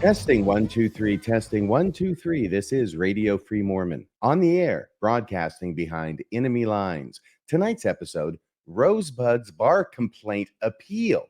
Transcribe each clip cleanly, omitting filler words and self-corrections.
Testing 1 2 3, testing 1 2 3. This is Radio Free Mormon on the air, broadcasting behind enemy lines. Tonight's episode, Rosebud's bar complaint appeal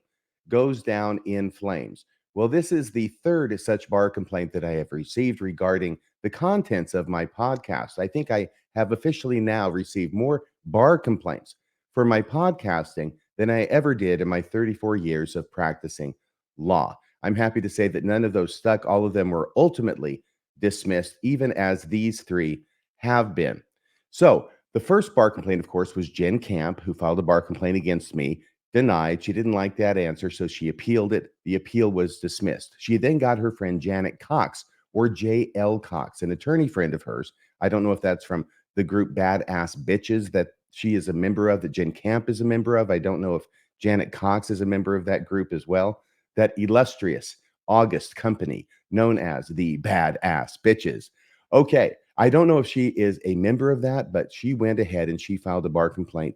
goes down in flames. Well, this is the third such bar complaint that I have received regarding the contents of my podcast. I think I have officially now received more bar complaints for my podcasting than I ever did in my 34 years of practicing law. I'm happy to say that none of those stuck. All of them were ultimately dismissed, even as these three have been. So the first bar complaint, of course, was Jen Camp, who filed a bar complaint against me, denied. She didn't like that answer, so she appealed it. The appeal was dismissed. She then got her friend Janet Cox, or J.L. Cox, an attorney friend of hers. I don't know if that's from the group Badass Bitches that she is a member of, that Jen Camp is a member of. I don't know if Janet Cox is a member of that group as well. That illustrious August company known as the Badass Bitches. Okay, I don't know if she is a member of that, but she went ahead and she filed a bar complaint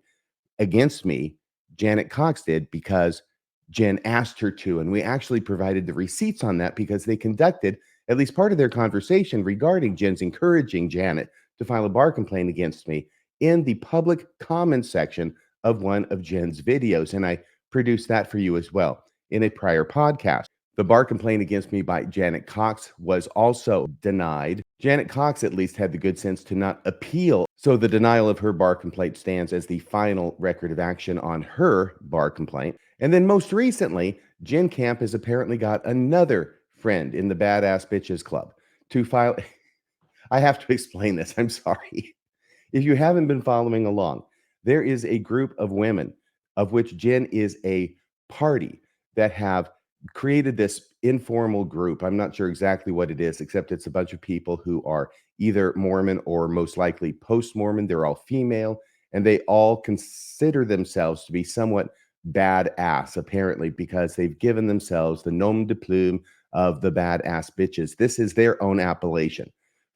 against me. Janet Cox did, because Jen asked her to, and we actually provided the receipts on that because they conducted at least part of their conversation regarding Jen's encouraging Janet to file a bar complaint against me in the public comment section of one of Jen's videos, and I produced that for you as well in a prior podcast. The bar complaint against me by Janet Cox was also denied. Janet Cox at least had the good sense to not appeal, so the denial of her bar complaint stands as the final record of action on her bar complaint. And then most recently, Jen Camp has apparently got another friend in the Badass Bitches Club to file. I have to explain this. I'm sorry. If you haven't been following along, there is a group of women, of which Jen is a party, that have created this informal group. I'm not sure exactly what it is, except it's a bunch of people who are either Mormon or most likely post-Mormon. They're all female, and they all consider themselves to be somewhat badass, apparently, because they've given themselves the nom de plume of the Badass Bitches. This is their own appellation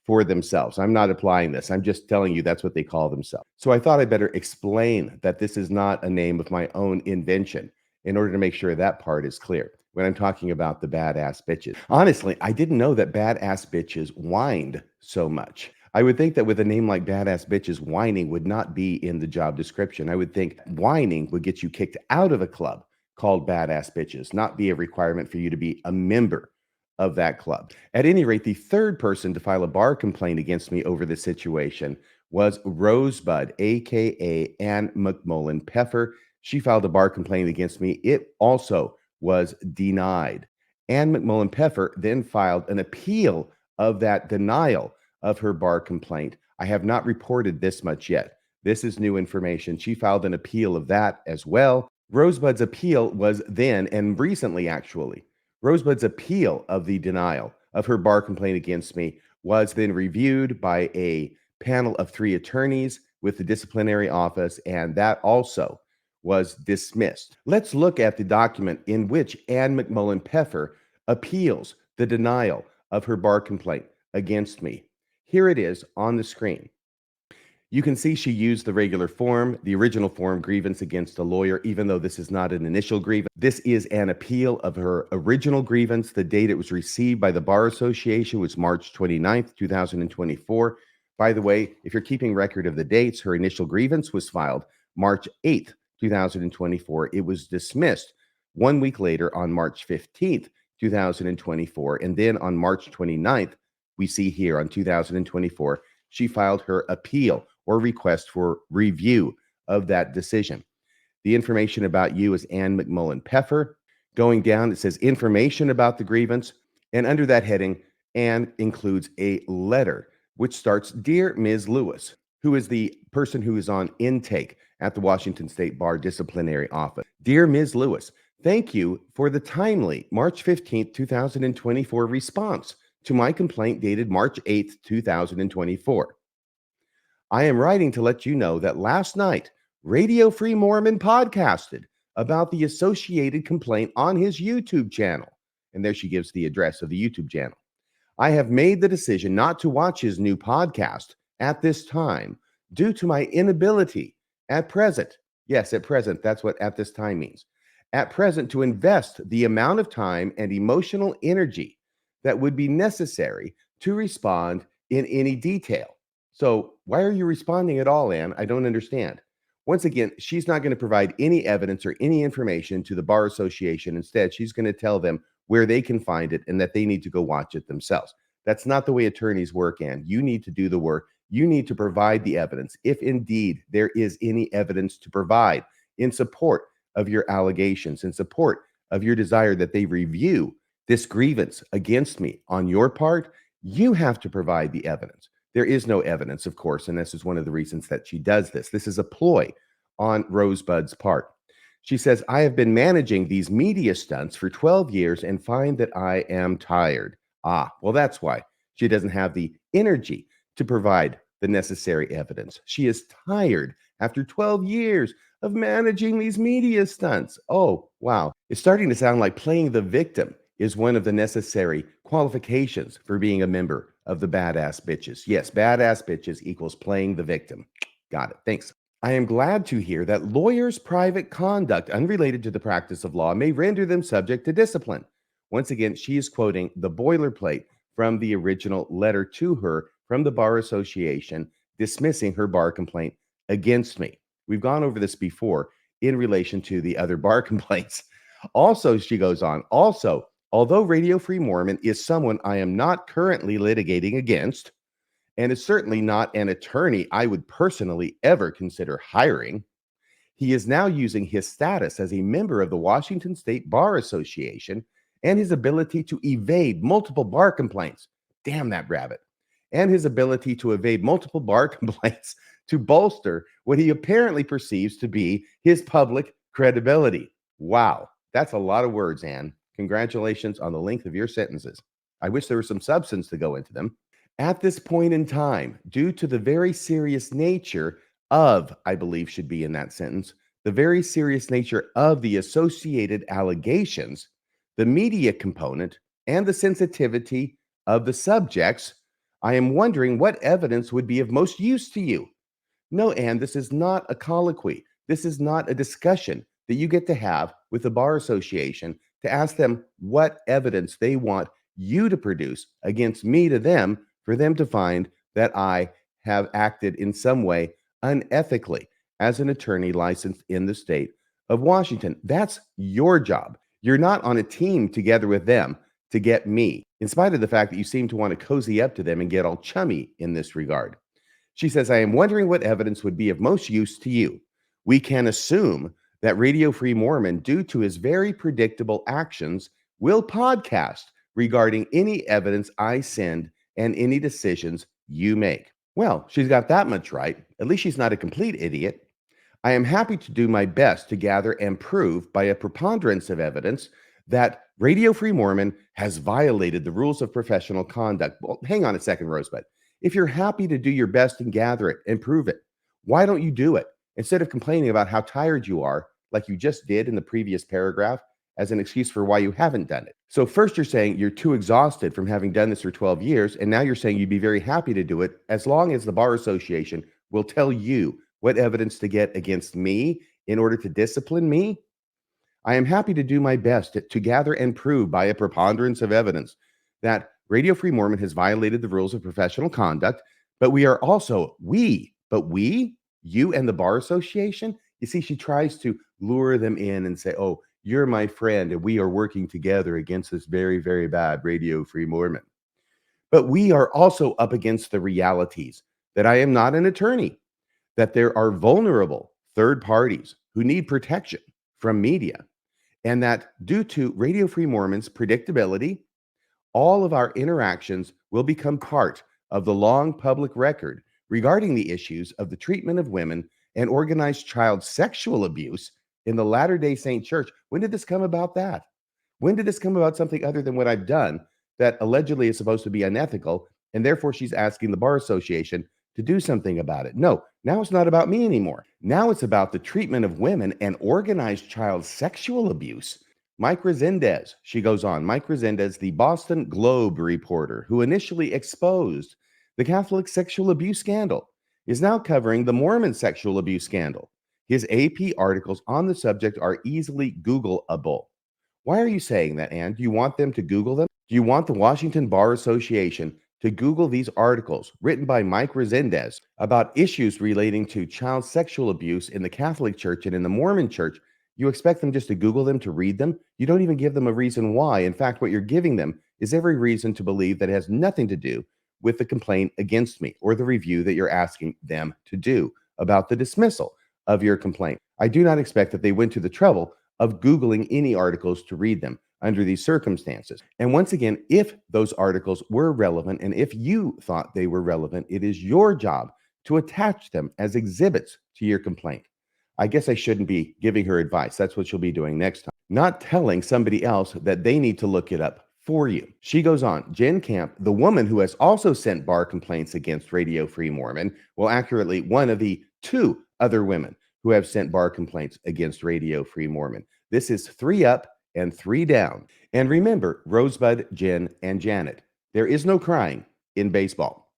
for themselves. I'm not applying this. I'm just telling you that's what they call themselves. So I thought I'd better explain that this is not a name of my own invention, in order to make sure that part is clear when I'm talking about the Badass Bitches. Honestly, I didn't know that Badass Bitches whined so much. I would think that with a name like Badass Bitches, whining would not be in the job description. I would think whining would get you kicked out of a club called Badass Bitches, not be a requirement for you to be a member of that club. At any rate, the third person to file a bar complaint against me over this situation was Rosebud, aka Ann McMullen Peffer. She filed a bar complaint against me. It also was denied. Ann McMullen Peffer then filed an appeal of that denial of her bar complaint. I have not reported this much yet. This is new information. She filed an appeal of that as well. Rosebud's appeal was then, and recently actually, Rosebud's appeal of the denial of her bar complaint against me was then reviewed by a panel of 3 attorneys with the disciplinary office, and that also was dismissed. Let's look at the document in which Ann McMullen Peffer appeals the denial of her bar complaint against me. Here it is on the screen. You can see she used the regular form, the original form, grievance against a lawyer, even though this is not an initial grievance. This is an appeal of her original grievance. The date it was received by the Bar Association was March 29th, 2024. By the way, if you're keeping record of the dates, her initial grievance was filed March 8th, 2024. It was dismissed 1 week later on March 15th, 2024. And then on March 29th, we see here on 2024, she filed her appeal or request for review of that decision. The information about you is Ann McMullen Peffer. Going down, it says information about the grievance. And under that heading, Ann includes a letter which starts, Dear Ms. Lewis, who is the person who is on intake at the Washington State Bar Disciplinary Office. Dear Ms. Lewis, thank you for the timely March 15th, 2024 response to my complaint dated March 8th, 2024. I am writing to let you know that last night, Radio Free Mormon podcasted about the associated complaint on his YouTube channel. And there she gives the address of the YouTube channel. I have made the decision not to watch his new podcast at this time due to my inability at present. Yes, at present, that's what at this time means. At present, to invest the amount of time and emotional energy that would be necessary to respond in any detail. So, why are you responding at all, Ann? I don't understand. Once again, she's not going to provide any evidence or any information to the Bar Association. Instead, she's going to tell them where they can find it and that they need to go watch it themselves. That's not the way attorneys work, Ann. You need to do the work. You need to provide the evidence, if indeed there is any evidence to provide in support of your allegations, in support of your desire that they review this grievance against me on your part. You have to provide the evidence. There is no evidence, of course, and this is one of the reasons that she does this. This is a ploy on Rosebud's part. She says, I have been managing these media stunts for 12 years and find that I am tired. Ah, well, that's why she doesn't have the energy to provide the necessary evidence. She is tired after 12 years of managing these media stunts. Oh, wow. It's starting to sound like playing the victim is one of the necessary qualifications for being a member of the Badass Bitches. Yes, Badass Bitches equals playing the victim. Got it. Thanks. I am glad to hear that lawyers' private conduct unrelated to the practice of law may render them subject to discipline. Once again, she is quoting the boilerplate from the original letter to her from the Bar Association dismissing her bar complaint against me. We've gone over this before in relation to the other bar complaints. Also, she goes on, although Radio Free Mormon is someone I am not currently litigating against, and is certainly not an attorney I would personally ever consider hiring, he is now using his status as a member of the Washington State Bar Association and his ability to evade multiple bar complaints. Damn that rabbit. And his ability to evade multiple bar complaints to bolster what he apparently perceives to be his public credibility. Wow, that's a lot of words, Ann. Congratulations on the length of your sentences. I wish there was some substance to go into them. At this point in time, due to the very serious nature of, I believe should be in that sentence, the very serious nature of the associated allegations, the media component, and the sensitivity of the subjects, I am wondering what evidence would be of most use to you. No, Ann, this is not a colloquy. This is not a discussion that you get to have with the Bar Association to ask them what evidence they want you to produce against me to them for them to find that I have acted in some way unethically as an attorney licensed in the state of Washington. That's your job. You're not on a team together with them to get me, in spite of the fact that you seem to want to cozy up to them and get all chummy in this regard. She says, I am wondering what evidence would be of most use to you. We can assume that Radio Free Mormon, due to his very predictable actions, will podcast regarding any evidence I send and any decisions you make. Well, she's got that much right. At least she's not a complete idiot. I am happy to do my best to gather and prove by a preponderance of evidence that Radio Free Mormon has violated the rules of professional conduct. Well, hang on a second, Rosebud. If you're happy to do your best and gather it and prove it, why don't you do it? Instead of complaining about how tired you are, like you just did in the previous paragraph, as an excuse for why you haven't done it. So first you're saying you're too exhausted from having done this for 12 years, and now you're saying you'd be very happy to do it as long as the Bar Association will tell you what evidence to get against me in order to discipline me. I am happy to do my best to gather and prove by a preponderance of evidence that Radio Free Mormon has violated the rules of professional conduct, but we are also, you and the Bar Association, you see, she tries to lure them in and say, oh, you're my friend and we are working together against this very, very bad Radio Free Mormon. But we are also up against the realities that I am not an attorney, that there are vulnerable third parties who need protection from media, and that due to Radio Free Mormon's predictability, all of our interactions will become part of the long public record regarding the issues of the treatment of women and organized child sexual abuse in the Latter-day Saint Church. When did this come about that? When did this come about something other than what I've done that allegedly is supposed to be unethical, and therefore she's asking the Bar Association to do something about it? No, now it's not about me anymore. Now it's about the treatment of women and organized child sexual abuse. Mike Resendez, she goes on, Mike Resendez, the Boston Globe reporter who initially exposed the Catholic sexual abuse scandal, is now covering the Mormon sexual abuse scandal. His AP articles on the subject are easily Googleable. Why are you saying that, Ann? Do you want them to Google them? Do you want the Washington Bar Association to Google these articles written by Mike Resendez about issues relating to child sexual abuse in the Catholic Church and in the Mormon Church? You expect them just to Google them to read them? You don't even give them a reason why. In fact, what you're giving them is every reason to believe that it has nothing to do with the complaint against me or the review that you're asking them to do about the dismissal of your complaint. I do not expect that they went to the trouble of Googling any articles to read them under these circumstances. And once again, if those articles were relevant and if you thought they were relevant, it is your job to attach them as exhibits to your complaint. I guess I shouldn't be giving her advice. That's what she'll be doing next time. Not telling somebody else that they need to look it up for you. She goes on, Jen Camp, the woman who has also sent bar complaints against Radio Free Mormon, well, accurately, one of the two other women who have sent bar complaints against Radio Free Mormon. This is 3 up and 3 down. And remember, Rosebud, Jen, and Janet, there is no crying in baseball.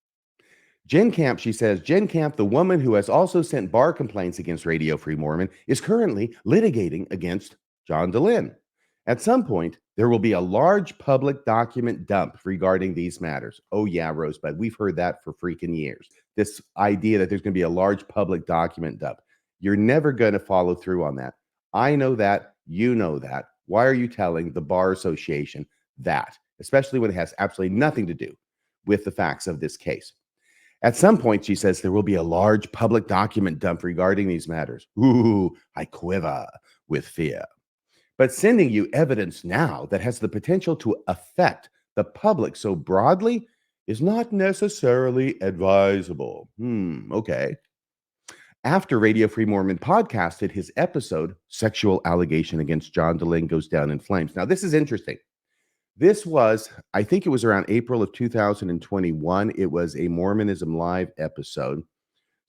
Jen Camp, she says, Jen Camp, the woman who has also sent bar complaints against Radio Free Mormon, is currently litigating against John DeLynn. At some point, there will be a large public document dump regarding these matters. Oh, yeah, Rosebud, we've heard that for freaking years. This idea that there's going to be a large public document dump. You're never going to follow through on that. I know that. You know that. Why are you telling the Bar Association that, especially when it has absolutely nothing to do with the facts of this case? At some point, she says, there will be a large public document dump regarding these matters. Ooh, I quiver with fear. But sending you evidence now that has the potential to affect the public so broadly is not necessarily advisable. Okay. After Radio Free Mormon podcasted his episode, Sexual Allegation Against John DeLynn Goes Down in Flames. Now, this is interesting. This was, I think it was around April of 2021. It was a Mormonism Live episode.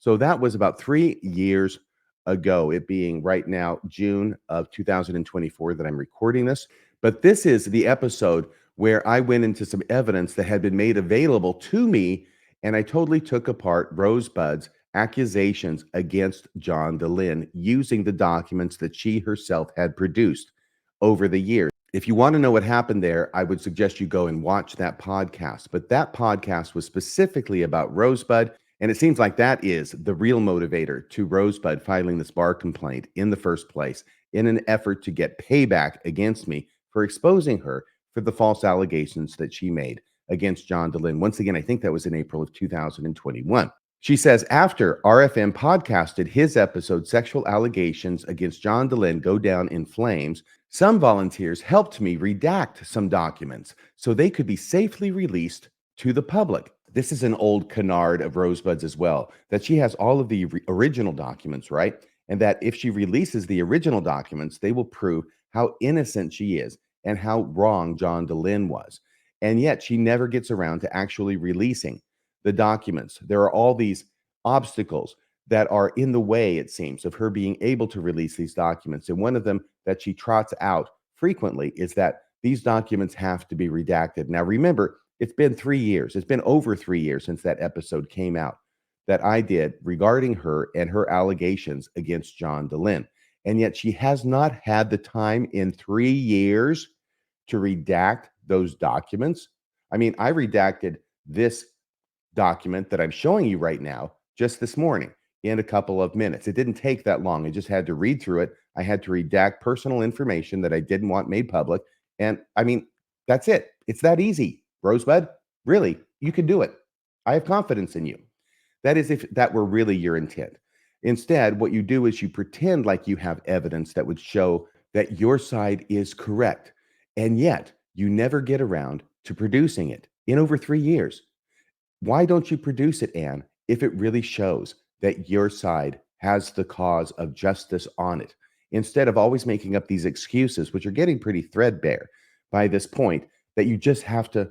So that was about 3 years ago, it being right now June of 2024 that I'm recording this. But this is the episode where I went into some evidence that had been made available to me, and I totally took apart Rosebud's accusations against John DeLynn using the documents that she herself had produced over the years. If you want to know what happened there, I would suggest you go and watch that podcast. But that podcast was specifically about Rosebud. And it seems like that is the real motivator to Rosebud filing this bar complaint in the first place in an effort to get payback against me for exposing her for the false allegations that she made against John DeLynn. Once again, I think that was in April of 2021. She says, after RFM podcasted his episode, Sexual Allegations Against John DeLynn Go Down in Flames, some volunteers helped me redact some documents so they could be safely released to the public. This is an old canard of Rosebud's as well, that she has all of the original documents, right? And that if she releases the original documents, they will prove how innocent she is and how wrong John DeLynn was. And yet she never gets around to actually releasing the documents. There are all these obstacles that are in the way, it seems, of her being able to release these documents. And one of them that she trots out frequently is that these documents have to be redacted. Now, remember, it's been 3 years. It's been over 3 years since that episode came out that I did regarding her and her allegations against John DeLynn. And yet she has not had the time in 3 years to redact those documents. I mean, I redacted this document that I'm showing you right now just this morning in a couple of minutes. It didn't take that long. I just had to read through it. I had to redact personal information that I didn't want made public. And I mean, that's it. It's that easy, Rosebud. Really, you can do it. I have confidence in you. That is if that were really your intent. Instead, what you do is you pretend like you have evidence that would show that your side is correct. And yet you never get around to producing it in over 3 years. Why don't you produce it, Anne, if it really shows that your side has the cause of justice on it, instead of always making up these excuses, which are getting pretty threadbare by this point, that you just have to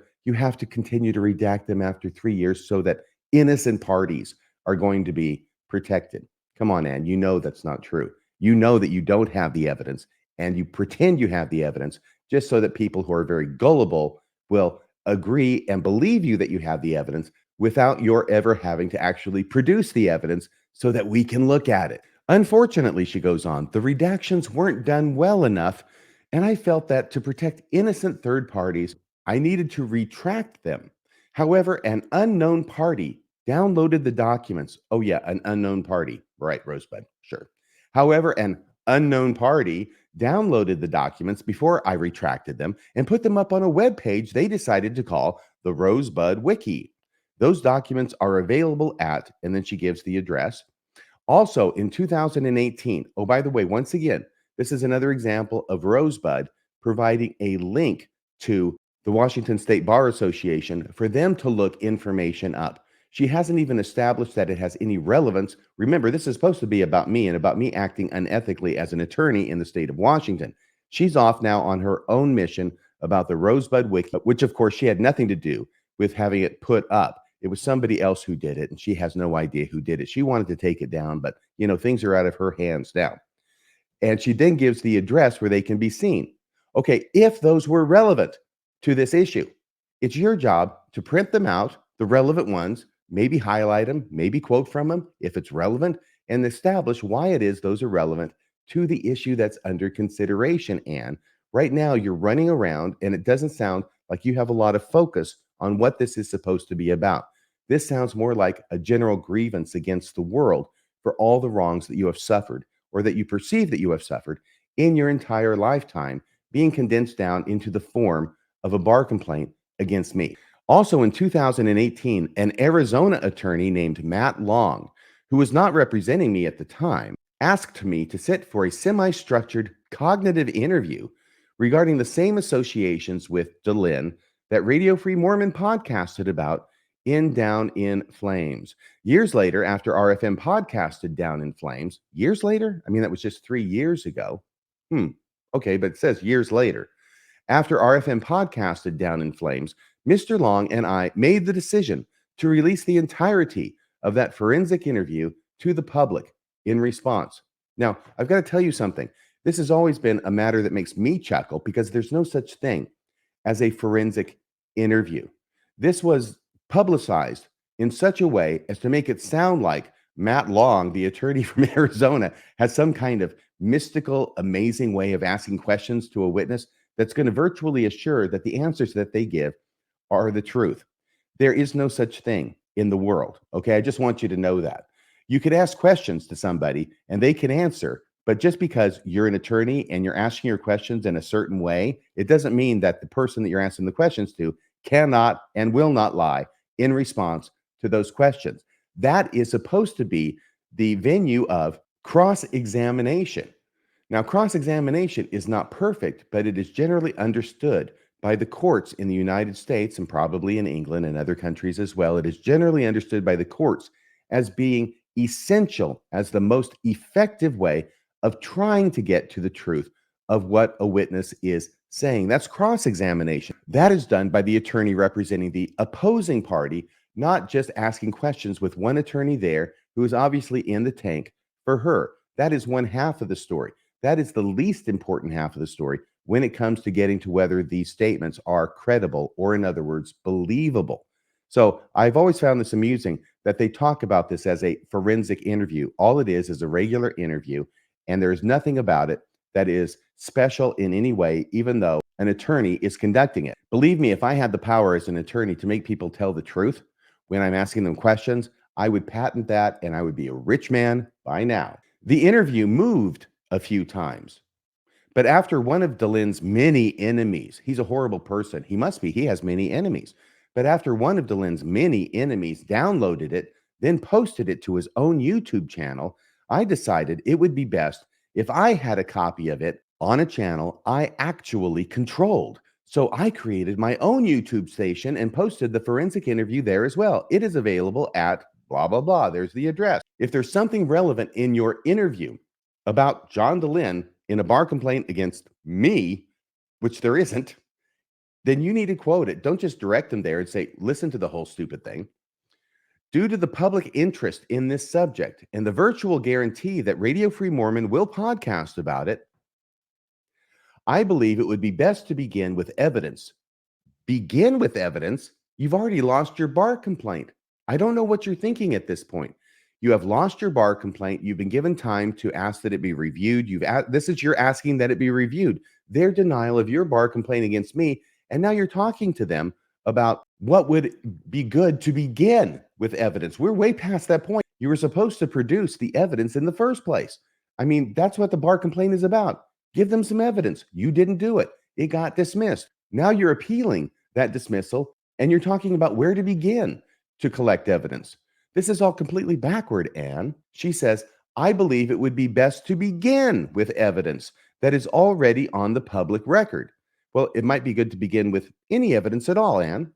continue to redact them after 3 years so that innocent parties are going to be protected. Come on, Anne, you know that's not true. You know that you don't have the evidence, and you pretend you have the evidence just so that people who are very gullible will agree and believe you that you have the evidence without your ever having to actually produce the evidence so that we can look at it. Unfortunately, she goes on, the redactions weren't done well enough, and I felt that to protect innocent third parties, I needed to retract them. However, an unknown party downloaded the documents. Oh, yeah, an unknown party. Right, Rosebud. Sure. However, an unknown party downloaded the documents before I retracted them and put them up on a web page they decided to call the Rosebud Wiki. Those documents are available at, and then she gives the address. Also in 2018, oh, by the way, once again, this is another example of Rosebud providing a link to the Washington State Bar Association for them to look information up. She hasn't even established that it has any relevance. Remember, this is supposed to be about me and about me acting unethically as an attorney in the state of Washington. She's off now on her own mission about the Rosebud Wiki, which of course she had nothing to do with having it put up. It was somebody else who did it, and she has no idea who did it. She wanted to take it down, but things are out of her hands now. And she then gives the address where they can be seen. Okay, if those were relevant to this issue, it's your job to print them out, the relevant ones, maybe highlight them, maybe quote from them if it's relevant, and establish why it is those are relevant to the issue that's under consideration. And right now you're running around and it doesn't sound like you have a lot of focus on what this is supposed to be about. This sounds more like a general grievance against the world for all the wrongs that you have suffered or that you perceive that you have suffered in your entire lifetime, being condensed down into the form of a bar complaint against me. Also in 2018, an Arizona attorney named Matt Long, who was not representing me at the time, asked me to sit for a semi-structured cognitive interview regarding the same associations with DeLynn that Radio Free Mormon podcasted about in Down in Flames. Years later, after RFM podcasted Down in Flames, years later? I mean, that was just 3 years ago. Okay, but it says years later. After RFM podcasted Down in Flames, Mr. Long and I made the decision to release the entirety of that forensic interview to the public in response. Now, I've got to tell you something. This has always been a matter that makes me chuckle because there's no such thing as a forensic interview. This was publicized in such a way as to make it sound like Matt Long, the attorney from Arizona, has some kind of mystical, amazing way of asking questions to a witness that's going to virtually assure that the answers that they give are the truth. There is no such thing in the world. Okay. I just want you to know that. You could ask questions to somebody and they can answer, but just because you're an attorney and you're asking your questions in a certain way, it doesn't mean that the person that you're asking the questions to cannot and will not lie in response to those questions. That is supposed to be the venue of cross-examination. Now, cross-examination is not perfect, but it is generally understood by the courts in the United States and probably in England and other countries as well. It is generally understood by the courts as being essential, as the most effective way of trying to get to the truth of what a witness is saying. That's cross-examination. That is done by the attorney representing the opposing party, not just asking questions with one attorney there who is obviously in the tank for her. That is one half of the story. That is the least important half of the story when it comes to getting to whether these statements are credible or, in other words, believable. So I've always found this amusing that they talk about this as a forensic interview. All it is a regular interview, and there's nothing about it that is special in any way, even though an attorney is conducting it. Believe me, if I had the power as an attorney to make people tell the truth when I'm asking them questions, I would patent that and I would be a rich man by now. The interview moved a few times, but after one of DeLynn's many enemies, he's a horrible person. He must be. He has many enemies. But after one of DeLynn's many enemies downloaded it, then posted it to his own YouTube channel, I decided it would be best if I had a copy of it on a channel I actually controlled. So I created my own YouTube station and posted the forensic interview there as well. It is available at blah, blah, blah. There's the address. If there's something relevant in your interview about John DeLynn in a bar complaint against me, which there isn't, then you need to quote it. Don't just direct them there and say, listen to the whole stupid thing. Due to the public interest in this subject and the virtual guarantee that Radio Free Mormon will podcast about it, I believe it would be best to begin with evidence. Begin with evidence? You've already lost your bar complaint. I don't know what you're thinking at this point. You have lost your bar complaint. You've been given time to ask that it be reviewed. You're asking that it be reviewed. Their denial of your bar complaint against me And now you're talking to them about what would be good to begin with evidence. We're way past that point. You were supposed to produce the evidence in the first place. I mean, that's what the bar complaint is about. Give them some evidence. You didn't do it. It got dismissed. Now you're appealing that dismissal and you're talking about where to begin to collect evidence. This is all completely backward, Anne. She says, I believe it would be best to begin with evidence that is already on the public record. Well, it might be good to begin with any evidence at all, Anne.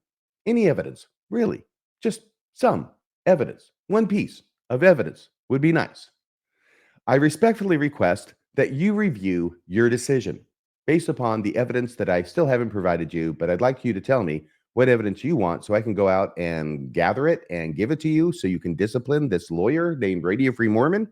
Any evidence, really. Just some evidence. One piece of evidence would be nice. I respectfully request that you review your decision based upon the evidence that I still haven't provided you, but I'd like you to tell me what evidence you want so I can go out and gather it and give it to you so you can discipline this lawyer named Radio Free Mormon.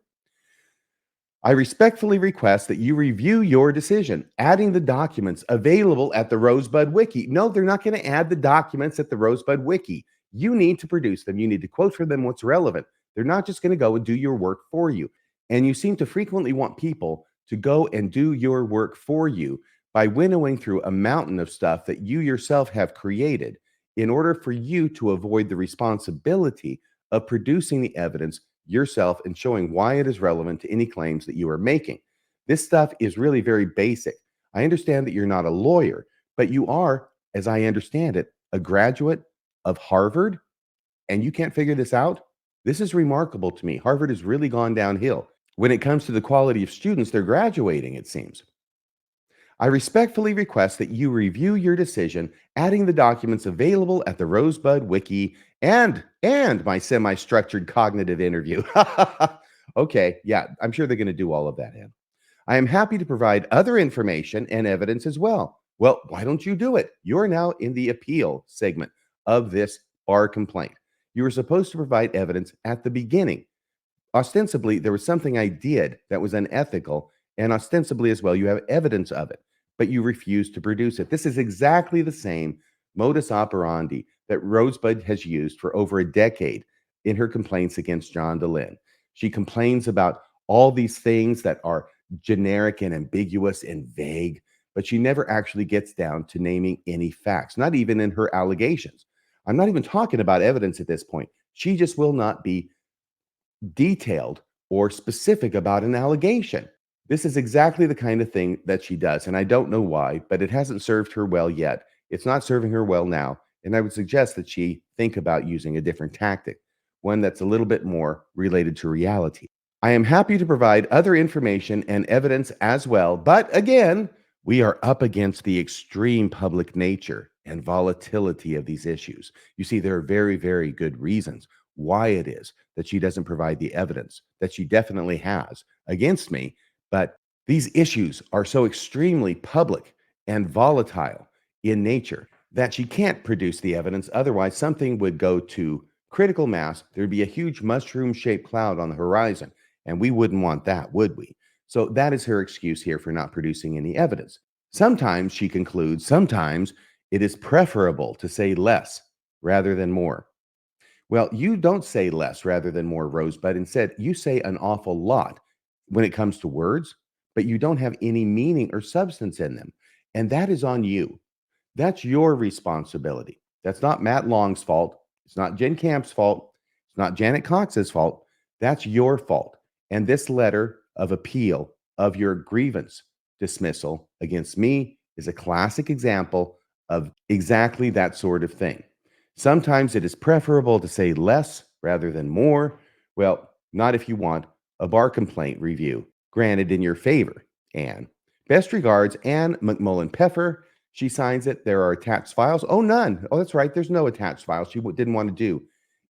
I respectfully request that you review your decision, adding the documents available at the Rosebud Wiki. No, they're not going to add the documents at the Rosebud Wiki. You need to produce them. You need to quote from them what's relevant. They're not just going to go and do your work for you. And you seem to frequently want people to go and do your work for you by winnowing through a mountain of stuff that you yourself have created in order for you to avoid the responsibility of producing the evidence yourself and showing why it is relevant to any claims that you are making. This stuff is really very basic. I understand that you're not a lawyer, but you are, as I understand it, a graduate of Harvard, and you can't figure this out? This is remarkable to me. Harvard has really gone downhill when it comes to the quality of students they're graduating, it seems. I respectfully request that you review your decision, adding the documents available at the Rosebud Wiki and my semi-structured cognitive interview. Okay, yeah, I'm sure they're going to do all of that, Ann. I am happy to provide other information and evidence as well. Well, why don't you do it? You're now in the appeal segment of this bar complaint. You were supposed to provide evidence at the beginning. Ostensibly, there was something I did that was unethical, and ostensibly as well, you have evidence of it, but you refuse to produce it. This is exactly the same modus operandi that Rosebud has used for over a decade in her complaints against John DeLynn. She complains about all these things that are generic and ambiguous and vague, but she never actually gets down to naming any facts, not even in her allegations. I'm not even talking about evidence at this point. She just will not be detailed or specific about an allegation. This is exactly the kind of thing that she does, and I don't know why, but it hasn't served her well yet. It's not serving her well now, and I would suggest that she think about using a different tactic, one that's a little bit more related to reality. I am happy to provide other information and evidence as well, but again, we are up against the extreme public nature and volatility of these issues. You see, there are very, very good reasons why it is that she doesn't provide the evidence that she definitely has against me. But these issues are so extremely public and volatile in nature that she can't produce the evidence. Otherwise, something would go to critical mass. There'd be a huge mushroom shaped cloud on the horizon. And we wouldn't want that, would we? So that is her excuse here for not producing any evidence. Sometimes, she concludes, sometimes it is preferable to say less rather than more. Well, you don't say less rather than more, Rosebud. Instead, you say an awful lot when it comes to words, but you don't have any meaning or substance in them. And that is on you. That's your responsibility. That's not Matt Long's fault. It's not Jen Camp's fault. It's not Janet Cox's fault. That's your fault. And this letter of appeal of your grievance dismissal against me is a classic example of exactly that sort of thing. Sometimes it is preferable to say less rather than more. Well, not if you want a bar complaint review granted in your favor. Anne. Best regards, Anne McMullen Peffer. She signs it. There are attached files. Oh, none. Oh, that's right. There's no attached files. She didn't want to do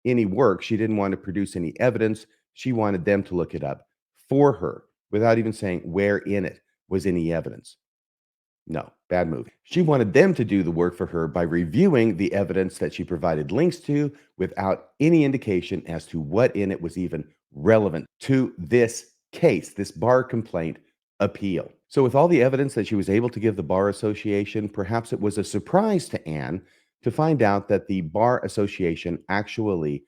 any work. She didn't want to produce any evidence. She wanted them to look it up for her without even saying where in it was any evidence. No, bad move. She wanted them to do the work for her by reviewing the evidence that she provided links to without any indication as to what in it was even relevant to this case, this bar complaint appeal. So, with all the evidence that she was able to give the Bar Association, perhaps it was a surprise to Anne to find out that the Bar Association actually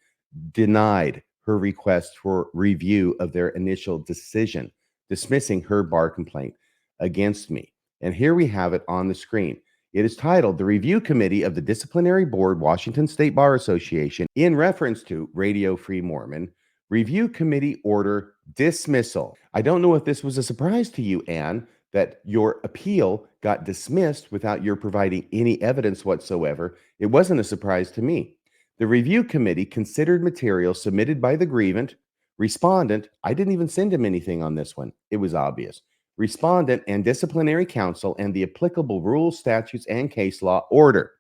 denied her request for review of their initial decision, dismissing her bar complaint against me. And here we have it on the screen. It is titled The Review Committee of the Disciplinary Board, Washington State Bar Association, in reference to Radio Free Mormon, Review Committee Order Dismissal. I don't know if this was a surprise to you, Anne, that your appeal got dismissed without your providing any evidence whatsoever. It wasn't a surprise to me. The review committee considered material submitted by the grievant, respondent. I didn't even send him anything on this one. It was obvious. Respondent and disciplinary counsel and the applicable rules, statutes, and case law order.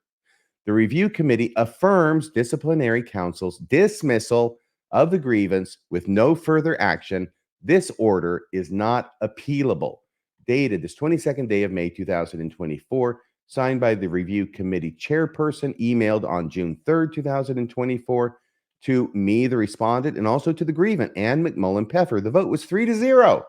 The review committee affirms disciplinary counsel's dismissal of the grievance with no further action. This order is not appealable. Dated this 22nd day of May 2024, signed by the review committee chairperson, emailed on June 3rd, 2024, to me, the respondent, and also to the grievant, Ann McMullen Peffer. The vote was 3-0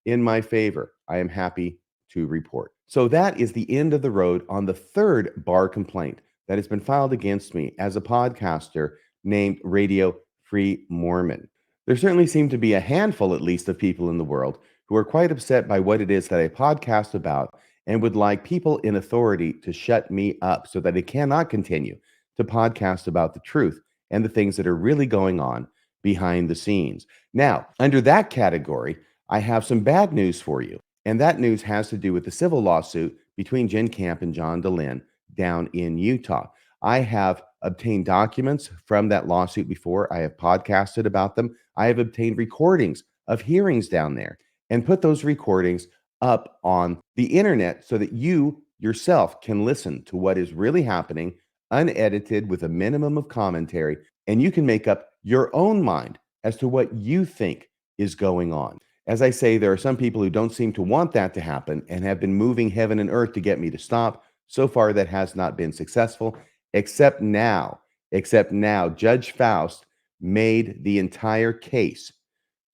in my favor. I am happy to report. So that is the end of the road on the third bar complaint that has been filed against me as a podcaster named Radio Free Mormon. There certainly seem to be a handful, at least, of people in the world who are quite upset by what it is that I podcast about and would like people in authority to shut me up so that I cannot continue to podcast about the truth and the things that are really going on behind the scenes. Now, under that category, I have some bad news for you. And that news has to do with the civil lawsuit between Jen Camp and John DeLynn down in Utah. I have obtained documents from that lawsuit before. I have podcasted about them. I have obtained recordings of hearings down there and put those recordings up on the internet so that you yourself can listen to what is really happening, unedited with a minimum of commentary, and you can make up your own mind as to what you think is going on. As I say, there are some people who don't seem to want that to happen and have been moving heaven and earth to get me to stop. So far, that has not been successful, except now, Judge Faust made the entire case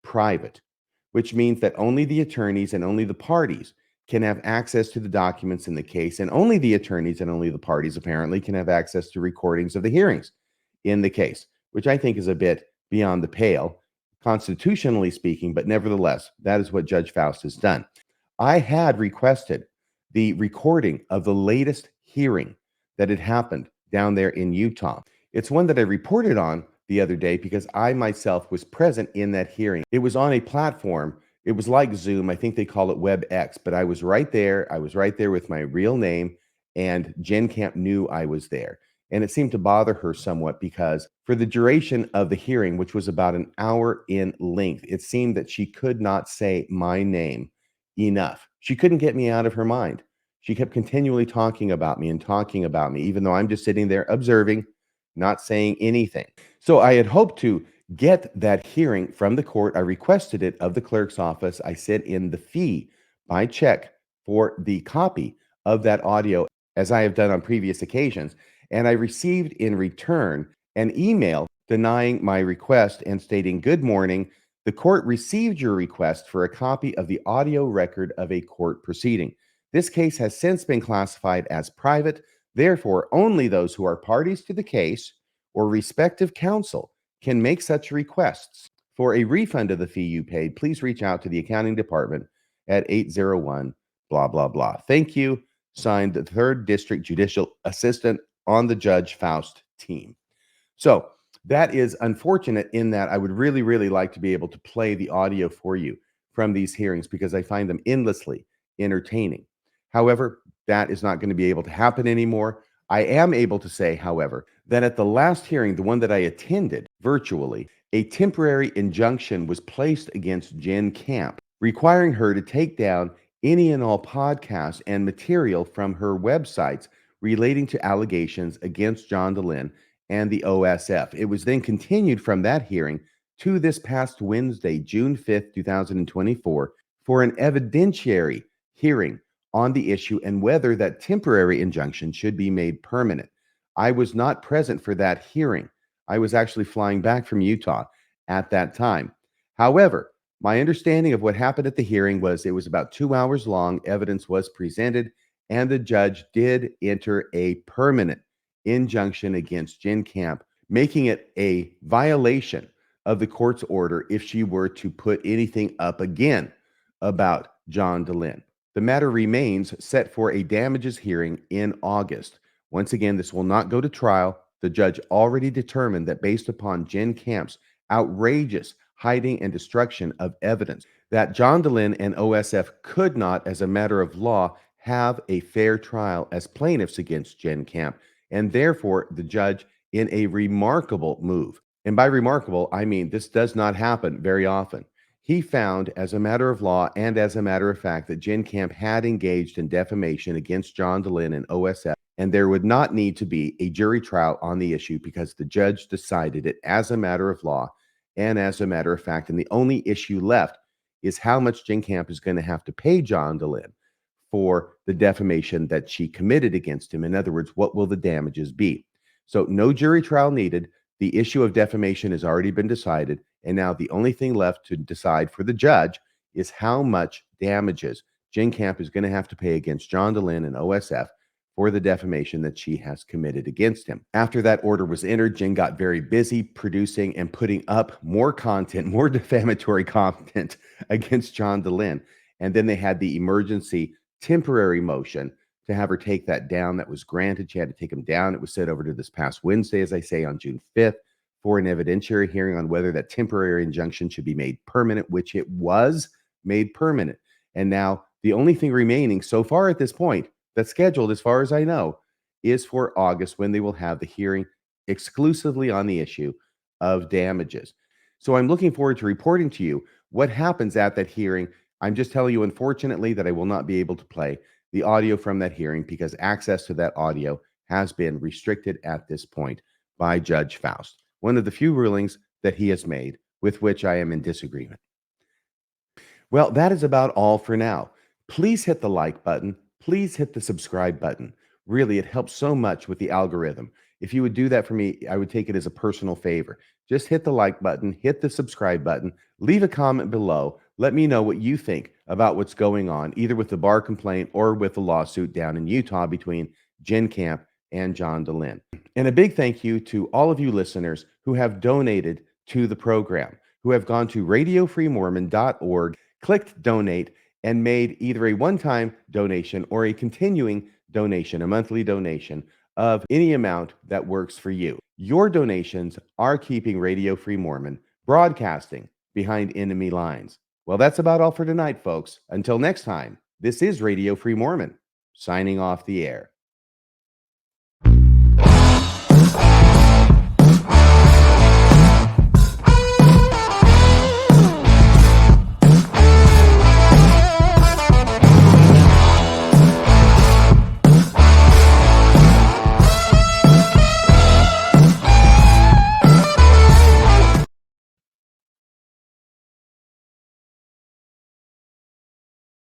private, which means that only the attorneys and only the parties can have access to the documents in the case, and only the attorneys and only the parties apparently can have access to recordings of the hearings in the case, which I think is a bit beyond the pale, constitutionally speaking, but nevertheless, that is what Judge Faust has done. I had requested the recording of the latest hearing that had happened down there in Utah. It's one that I reported on the other day because I myself was present in that hearing. It was on a platform. It was like Zoom. I think they call it WebEx, but I was right there. I was right there with my real name, and Jen Camp knew I was there. And it seemed to bother her somewhat because for the duration of the hearing, which was about an hour in length, it seemed that she could not say my name enough. She couldn't get me out of her mind. She kept continually talking about me, even though I'm just sitting there observing, not saying anything. So I had hoped to get that hearing from the court. I requested it of the clerk's office. I sent in the fee by check for the copy of that audio, as I have done on previous occasions. And I received in return an email denying my request and stating, "Good morning. The court received your request for a copy of the audio record of a court proceeding. This case has since been classified as private. Therefore, only those who are parties to the case or respective counsel can make such requests. For a refund of the fee you paid, please reach out to the accounting department at 801 blah, blah, blah. Thank you." Signed, the 3rd District Judicial Assistant on the Judge Faust team. So that is unfortunate in that I would really, really like to be able to play the audio for you from these hearings because I find them endlessly entertaining. However, that is not going to be able to happen anymore. I am able to say, however, that at the last hearing, the one that I attended virtually, a temporary injunction was placed against Jen Camp, requiring her to take down any and all podcasts and material from her websites relating to allegations against John DeLynn and the OSF. It was then continued from that hearing to this past Wednesday, June 5th, 2024, for an evidentiary hearing on the issue and whether that temporary injunction should be made permanent. I was not present for that hearing. I was actually flying back from Utah at that time. However, my understanding of what happened at the hearing was it was about 2 hours long. Evidence was presented, and the judge did enter a permanent injunction against Jen Camp, making it a violation of the court's order if she were to put anything up again about John DeLynn. The matter remains set for a damages hearing in August. Once again, this will not go to trial. The judge already determined that based upon Jen Camp's outrageous hiding and destruction of evidence, that John Dehlin and OSF could not, as a matter of law, have a fair trial as plaintiffs against Jen Camp. And therefore, the judge, in a remarkable move, and by remarkable, I mean this does not happen very often, he found, as a matter of law and as a matter of fact, that Jen Camp had engaged in defamation against John Dehlin and OSF, and there would not need to be a jury trial on the issue because the judge decided it as a matter of law and as a matter of fact. And the only issue left is how much Jen Camp is going to have to pay John Dehlin for the defamation that she committed against him. In other words, what will the damages be? So no jury trial needed. The issue of defamation has already been decided. And now the only thing left to decide for the judge is how much damages Jen Camp is going to have to pay against John Dehlin and OSF for the defamation that she has committed against him. After that order was entered, Jen got very busy producing and putting up more content, more defamatory content against John Dehlin. And then they had the emergency temporary motion to have her take that down. That was granted. She had to take him down. It was set over to this past Wednesday, as I say, on June 5th, for an evidentiary hearing on whether that temporary injunction should be made permanent, which it was made permanent. And now the only thing remaining so far at this point that's scheduled, as far as I know, is for August, when they will have the hearing exclusively on the issue of damages. So I'm looking forward to reporting to you what happens at that hearing. I'm just telling you, unfortunately, that I will not be able to play the audio from that hearing because access to that audio has been restricted at this point by Judge Faust, one of the few rulings that he has made with which I am in disagreement. Well, that is about all for now. Please hit the like button. Please hit the subscribe button. Really, it helps so much with the algorithm. If you would do that for me, I would take it as a personal favor. Just hit the like button, hit the subscribe button, leave a comment below. Let me know what you think about what's going on, either with the bar complaint or with the lawsuit down in Utah between Jen Camp and John Dehlin. And a big thank you to all of you listeners who have donated to the program, who have gone to radiofreemormon.org, clicked donate, and made either a one-time donation or a continuing donation, a monthly donation of any amount that works for you. Your donations are keeping Radio Free Mormon broadcasting behind enemy lines. Well, that's about all for tonight, folks. Until next time, this is Radio Free Mormon, signing off the air.